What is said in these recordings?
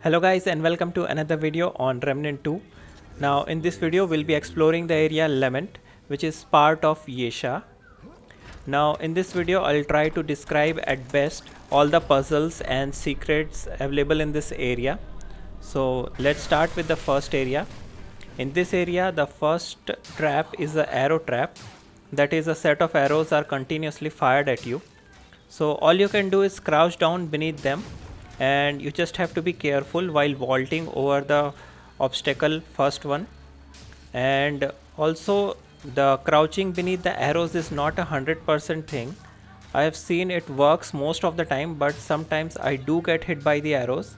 Hello guys and welcome to another video on Remnant 2. Now in this video we'll be exploring the area Lament, which is part of Yesha. Now in this video I'll try to describe at best all the puzzles and secrets available in this area. So let's start with the first area. In this area the first trap is the arrow trap. That is, a set of arrows are continuously fired at you. So all you can do is crouch down beneath them, and you just have to be careful while vaulting over the obstacle first one. And also the crouching beneath the arrows is not 100% thing. I have seen it works most of the time, but sometimes I do get hit by the arrows.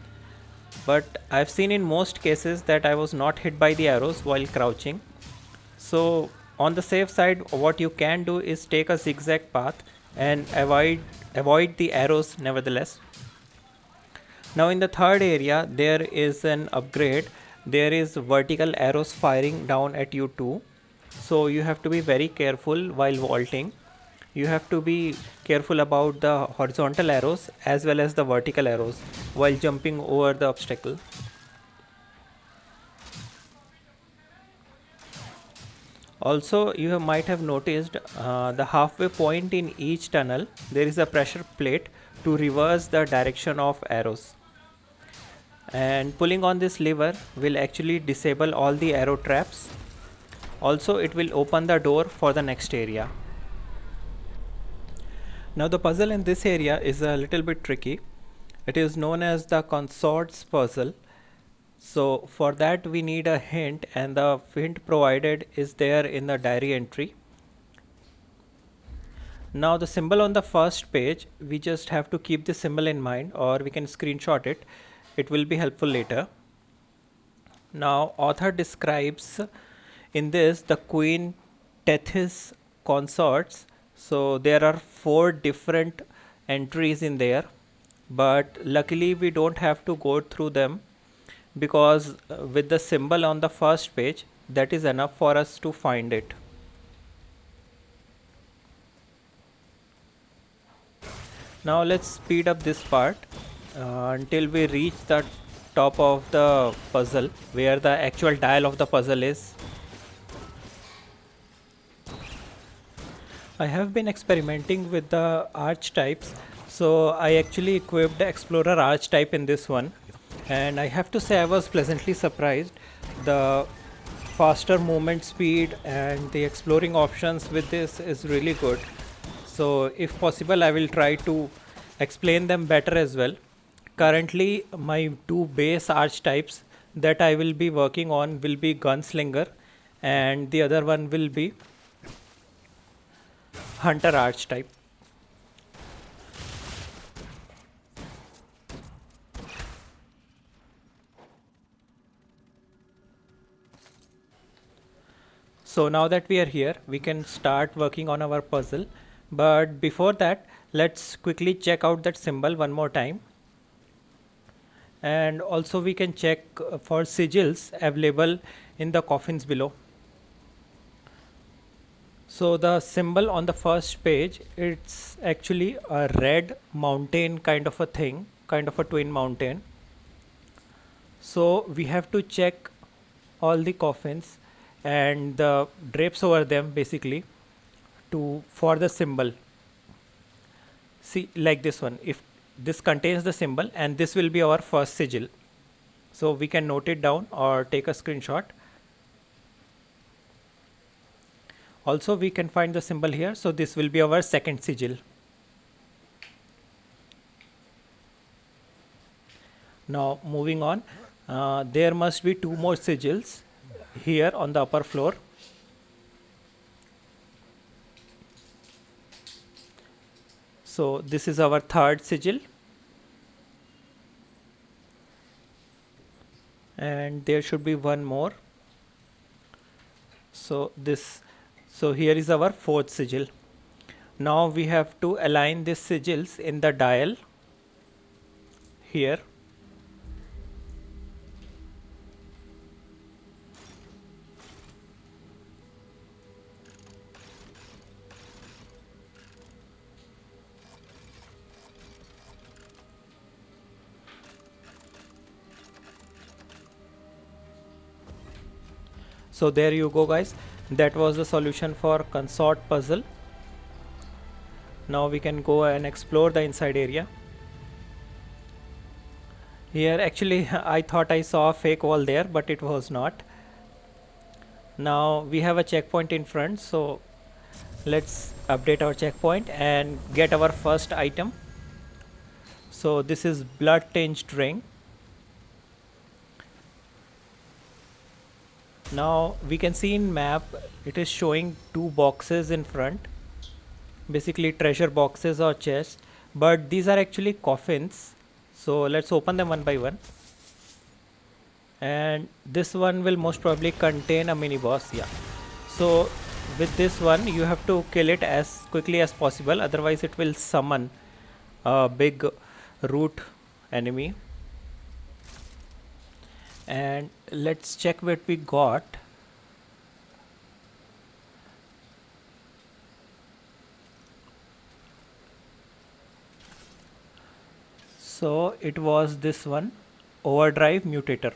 But I've seen in most cases that I was not hit by the arrows while crouching. So on the safe side, what you can do is take a zigzag path and avoid the arrows nevertheless. Now in the third area there is an upgrade. There is vertical arrows firing down at you too. So you have to be very careful while vaulting. You have to be careful about the horizontal arrows as well as the vertical arrows while jumping over the obstacle. Also, you might have noticed the halfway point in each tunnel there is a pressure plate to reverse the direction of arrows, and pulling on this lever will actually disable all the arrow traps. Also, it will open the door for the next area. Now the puzzle in this area is a little bit tricky. It is known as the Consorts puzzle. So for that we need a hint, and the hint provided is there in the diary entry. Now the symbol on the first page, we just have to keep the symbol in mind, or we can screenshot it. It will be helpful later. Now author describes in this the Queen Tethys consorts. So there are 4 different entries in there, but luckily we don't have to go through them, because with the symbol on the first page that is enough for us to find it. Now let's speed up this part until we reach the top of the puzzle where the actual dial of the puzzle is. I have been experimenting with the archetypes, so I actually equipped the Explorer archetype in this one, and I have to say I was pleasantly surprised. The faster movement speed and the exploring options with this is really good. So if possible I will try to explain them better as well. Currently my 2 base archetypes that I will be working on will be Gunslinger, and the other one will be Hunter archetype. So now that we are here, we can start working on our puzzle. But before that, let's quickly check out that symbol one more time. And also we can check for sigils available in the coffins below. So the symbol on the first page, it's actually a red mountain kind of a thing, kind of a twin mountain. So we have to check all the coffins and the drapes over them basically for the symbol. See, like this one, if this contains the symbol, and this will be our first sigil, so we can note it down or take a screenshot. Also we can find the symbol here, so this will be our second sigil. Now moving on, there must be 2 more sigils here on the upper floor. So this is our third sigil, and there should be 1 more. So here is our 4th sigil. Now we have to align these sigils in the dial here. So there you go guys, that was the solution for consort puzzle. Now we can go and explore the inside area. Here actually I thought I saw a fake wall there, but it was not. Now we have a checkpoint in front, so let's update our checkpoint and get our first item. So this is blood tinged ring. Now we can see in map it is showing two boxes in front, basically treasure boxes or chests, but these are actually coffins. So let's open them one by one, and this one will most probably contain a mini boss. Yeah, so with this one you have to kill it as quickly as possible, otherwise it will summon a big root enemy. And let's check what we got. So it was this one, overdrive mutator.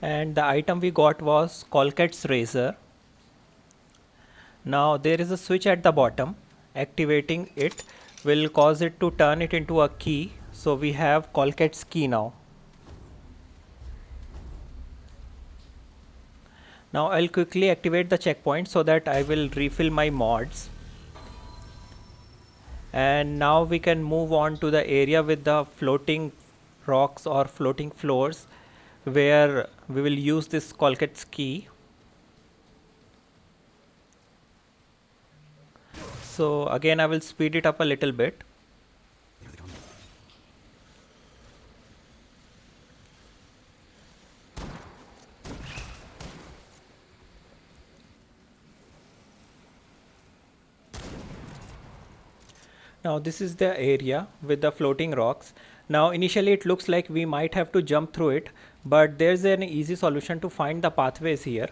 And the item we got was Colquette's razor. Now there is a switch at the bottom. Activating it will cause it to turn it into a key. So we have Colquette's key now. Now I'll quickly activate the checkpoint so that I will refill my mods. And now we can move on to the area with the floating rocks or floating floors, where we will use this Colquette's key. So again I will speed it up a little bit. Now this is the area with the floating rocks. Now initially it looks like we might have to jump through it, but there's an easy solution to find the pathways here.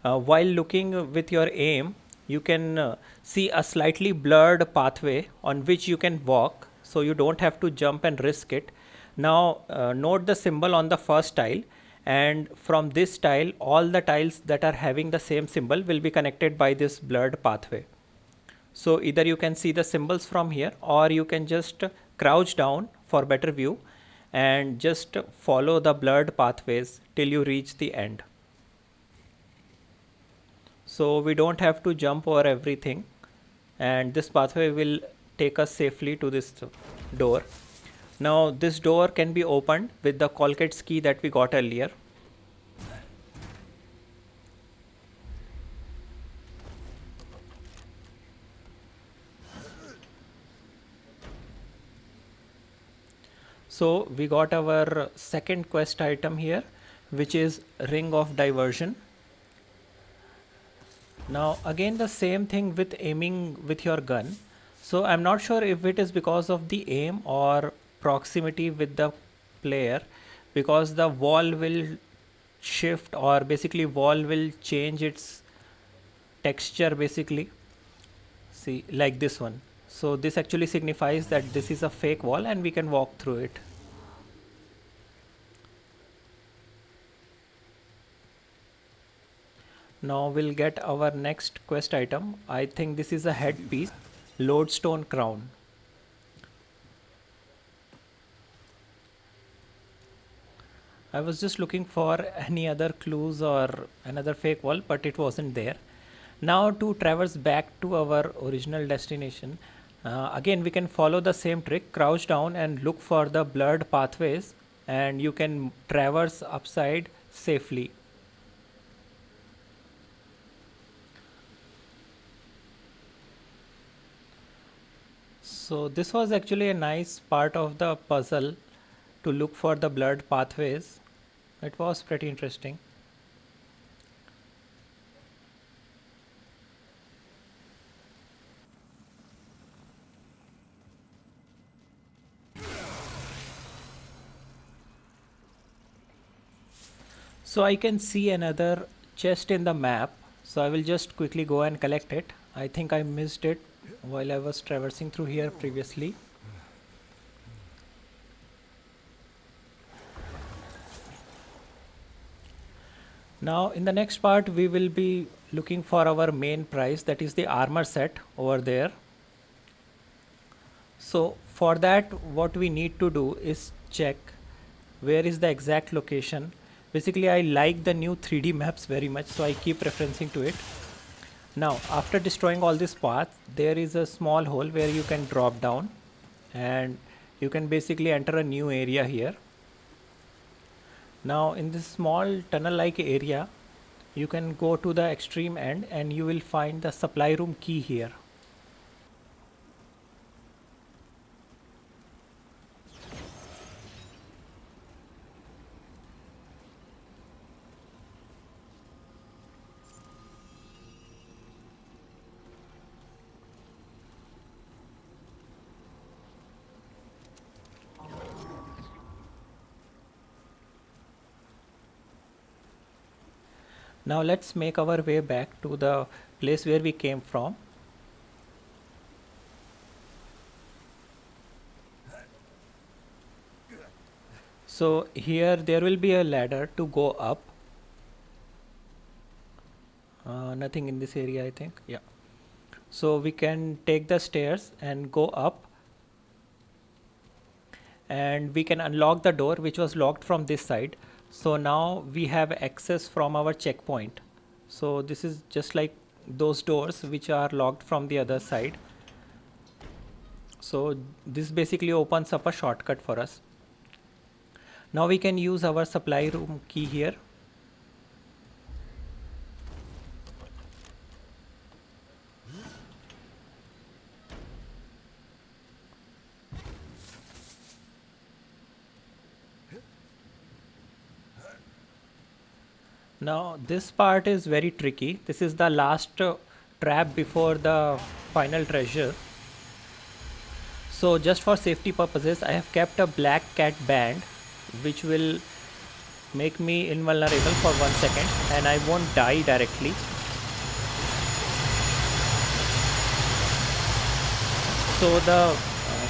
While looking with your aim, you can see a slightly blurred pathway on which you can walk, so you don't have to jump and risk it. Now note the symbol on the first tile, and from this tile all the tiles that are having the same symbol will be connected by this blurred pathway. So either you can see the symbols from here, or you can just crouch down for better view and just follow the blurred pathways till you reach the end. So we don't have to jump over everything, and this pathway will take us safely to this door. Now this door can be opened with the Colquette's key that we got earlier. So we got our second quest item here, which is Ring of Diversion. Now again the same thing with aiming with your gun. So I'm not sure if it is because of the aim or proximity with the player, because the wall will shift, or basically wall will change its texture, basically. See, like this one. So this actually signifies that this is a fake wall and we can walk through it. Now we'll get our next quest item. I think this is a headpiece, lodestone crown. I was just looking for any other clues or another fake wall, but it wasn't there. Now to traverse back to our original destination, again we can follow the same trick, crouch down and look for the blurred pathways, and you can traverse upside safely. So this was actually a nice part of the puzzle, to look for the blurred pathways. It was pretty interesting. So I can see another chest in the map, so I will just quickly go and collect it. I think I missed it while I was traversing through here previously. Now in the next part we will be looking for our main prize, that is the armor set over there. So for that what we need to do is check where is the exact location. Basically I like the new 3D maps very much, so I keep referencing to it. Now after destroying all this path, there is a small hole where you can drop down and you can basically enter a new area here. Now in this small tunnel like area you can go to the extreme end and you will find the supply room key here. Now let's make our way back to the place where we came from. So here there will be a ladder to go up. Nothing in this area I think. Yeah. So we can take the stairs and go up, and we can unlock the door which was locked from this side. So now we have access from our checkpoint. So this is just like those doors which are locked from the other side. So this basically opens up a shortcut for us. Now we can use our supply room key here. Now this part is very tricky. This is the last trap before the final treasure. So just for safety purposes I have kept a black cat band which will make me invulnerable for 1 second and I won't die directly. So the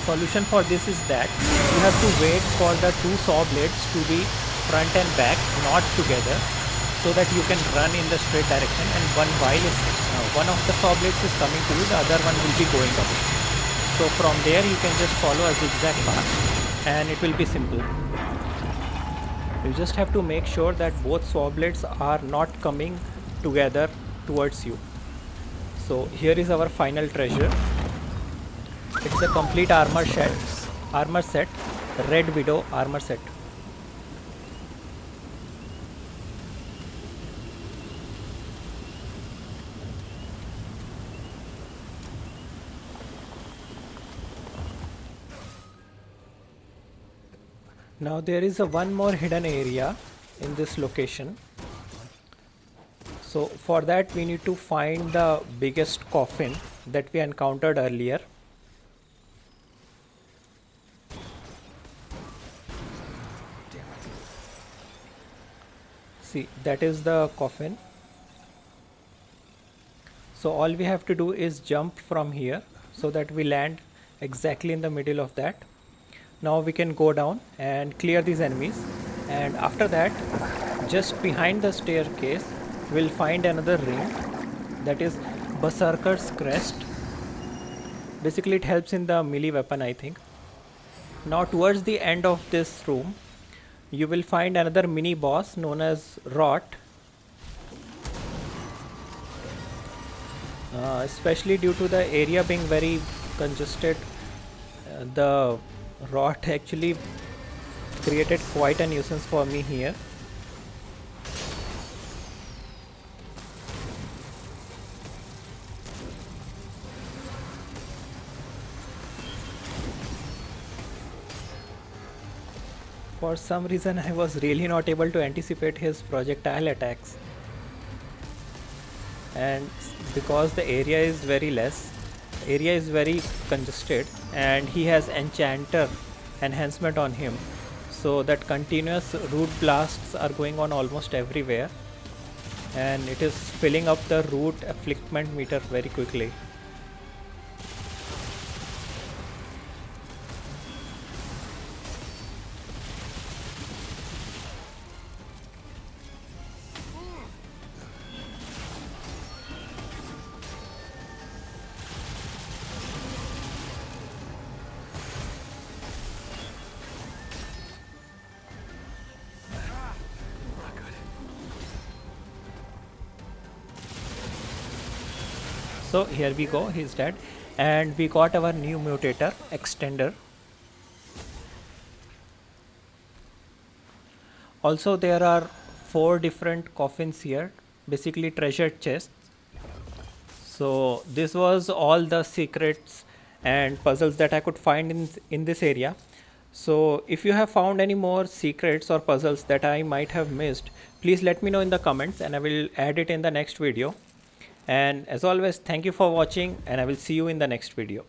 solution for this is that you have to wait for the two saw blades to be front and back, not together, so that you can run in the straight direction, and one of the saw blades is coming to you, the other one will be going away. So from there you can just follow a zigzag path and it will be simple. You just have to make sure that both saw blades are not coming together towards you. So here is our final treasure. It's a complete armor set, Red Widow armor set. Now there is one more hidden area in this location. So for that we need to find the biggest coffin that we encountered earlier. See, that is the coffin. So all we have to do is jump from here so that we land exactly in the middle of that. Now we can go down and clear these enemies, and after that just behind the staircase we'll find another ring, that is Berserker's Crest. Basically it helps in the melee weapon I think. Now towards the end of this room you will find another mini boss known as Rot. Especially due to the area being very congested, the Rot actually created quite a nuisance for me here. For some reason I was really not able to anticipate his projectile attacks, and because the area is very congested and he has enchanter enhancement on him, so that continuous root blasts are going on almost everywhere and it is filling up the root afflictment meter very quickly. So here we go, he's dead. And we got our new mutator extender. Also there are 4 different coffins here, basically treasure chests. So this was all the secrets and puzzles that I could find in this area. So if you have found any more secrets or puzzles that I might have missed, please let me know in the comments and I will add it in the next video. And as always, thank you for watching, and I will see you in the next video.